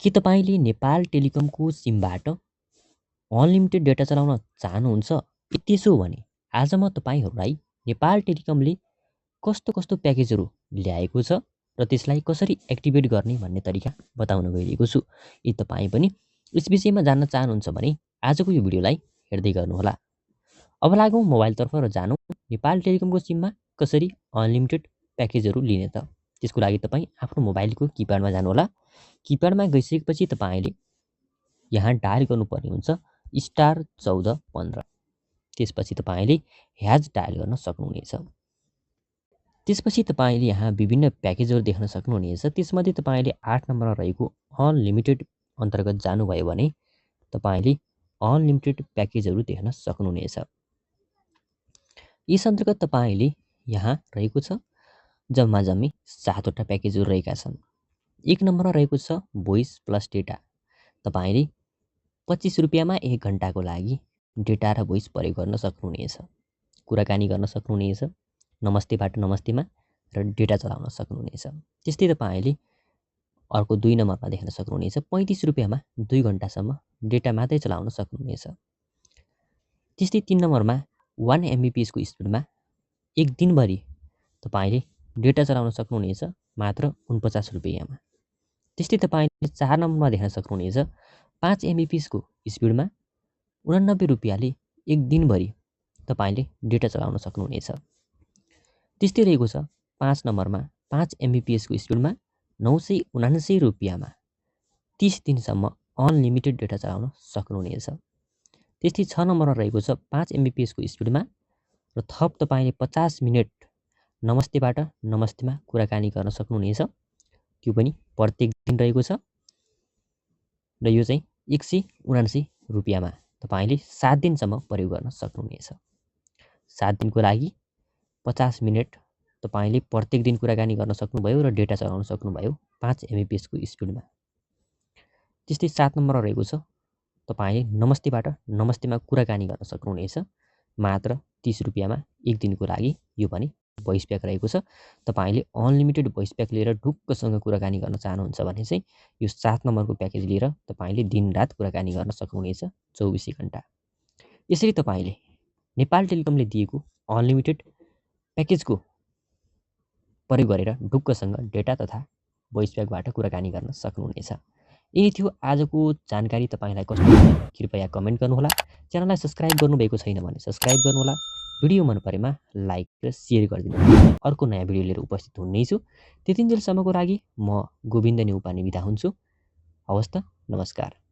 के तपाईँले Nepal टेलिकमको सिमबाट unlimited data चलाउन चाहनुहुन्छ? यदि त्यसो हो भने आज म तपाईँहरूलाई नेपाल टेलिकमले कस्तो कस्तो प्याकेजहरू ल्याएको छ र त्यसलाई कसरी एक्टिभेट गर्ने भन्ने तरिका बताउन गइरहेको छु। यदि तपाईँ पनि यस विषयमा जान्न चाहनुहुन्छ भने आजको यो भिडियोलाई हेर्दै गर्नुहोला। अब लागौँ मोबाइलतर्फ र जानौँ नेपाल टेलिकमको सिममा कसरी अनलिमिटेड प्याकेजहरू लिने त। त्यसको लागि तपाईँ आफ्नो मोबाइलको किप्याडमा जानुहोला। किप्याडमा गइसकेपछि तपाईँले यहाँ डायल गर्नुपर्ने हुन्छ *1415। त्यसपछि तपाईँले ह्याज डायल गर्न सक्नुहुनेछ। त्यसपछि तपाईँले यहाँ विभिन्न प्याकेजहरू देख्न सक्नुहुनेछ। त्यसमध्ये तपाईँले 8 नम्बरमा रहेको अनलिमिटेड अन्तर्गत जानुभयो भने तपाईँले अनलिमिटेड प्याकेजहरू देख्न सक्नुहुनेछ। यस अन्तर्गत तपाईँले यहाँ रहेको छ जम्मा जम्मी 7 वटा प्याकेजहरू रहेका छन्। 1 नम्बरमा रहेको छ भोइस प्लस डेटा। तपाईँले 25 रुपियाँमा 1 घन्टाको लागि डेटा र भोइस प्रयोग गर्न सक्नुहुनेछ। कुराकानी गर्न सक्नुहुनेछ नमस्तेबाट नमस्तेमा र डेटा चलाउन सक्नुहुनेछ। त्यस्तै तपाईँले अर्को 2 नम्बरमा देख्न सक्नुहुनेछ 35 रुपियाँमा 2 घन्टासम्म डेटा मात्रै चलाउन सक्नुहुनेछ। त्यस्तै 3 नम्बरमा 1 MBPSको स्पिडमा 1 दिनभरि तपाईँले डेटा चलाउन सक्नुहुनेछ मात्र 49 रुपियाँमा। त्यस्तै तपाईँले 4 नम्बरमा देख्न सक्नुहुनेछ 5 MBPSको स्पिडमा 89 रुपियाँले 1 दिनभरि तपाईँले डेटा चलाउन सक्नुहुनेछ। त्यस्तै रहेको छ 5 नम्बरमा 5 MBPSको स्पिडमा 979 रुपियाँमा 30 दिनसम्म अनलिमिटेड डेटा चलाउन सक्नुहुनेछ। त्यस्तै 6 नम्बरमा रहेको छ 5 MBPSको स्पिडमा र थप तपाईँले 50 मिनट नमस्तेबाट नमस्तेमा कुराकानी गर्न सक्नुहुनेछ। त्यो पनि प्रत्येक दिन रहेको छ र यो चाहिँ 179 रुपियाँमा तपाईँले 7 दिनसम्म प्रयोग गर्न सक्नुहुनेछ। 7 दिनको लागि 50 मिनट तपाईँले प्रत्येक दिन कुराकानी गर्न सक्नुभयो र डेटा चलाउन सक्नुभयो 5 MBPSको स्पिडमा। त्यस्तै 7 नम्बरमा रहेको छ तपाईँले नमस्तेबाट नमस्तेमा कुराकानी गर्न सक्नुहुनेछ मात्र 30 रुपियाँमा 1 दिनको लागि। यो पनि भोइस प्याक रहेको छ। तपाईँले अनलिमिटेड भोइस प्याक लिएर ढुक्कसँग कुराकानी गर्न चाहनुहुन्छ भने चाहिँ यो 7 नम्बरको प्याकेज लिएर तपाईँले दिनरात कुराकानी गर्न सक्नुहुनेछ 24 घन्टा। यसरी तपाईँले नेपाल टेलिकमले दिएको अनलिमिटेड प्याकेजको प्रयोग गरेर ढुक्कसँग डेटा तथा भोइस प्याकबाट कुराकानी गर्न सक्नुहुनेछ। यही थियो आजको जानकारी। तपाईँलाई कस्तो लाग्यो कृपया कमेन्ट गर्नुहोला। च्यानललाई सब्सक्राइब गर्नुभएको छैन भने सब्सक्राइब गर्नुहोला। भिडियो मन परेमा लाइक र सेयर गरिदिनु। अर्को नयाँ भिडियो लिएर उपस्थित हुनेछु। त्यतिन्जेलसम्मको लागि म गोविन्द नेउपाने बिदा हुन्छु। हवस् त, नमस्कार।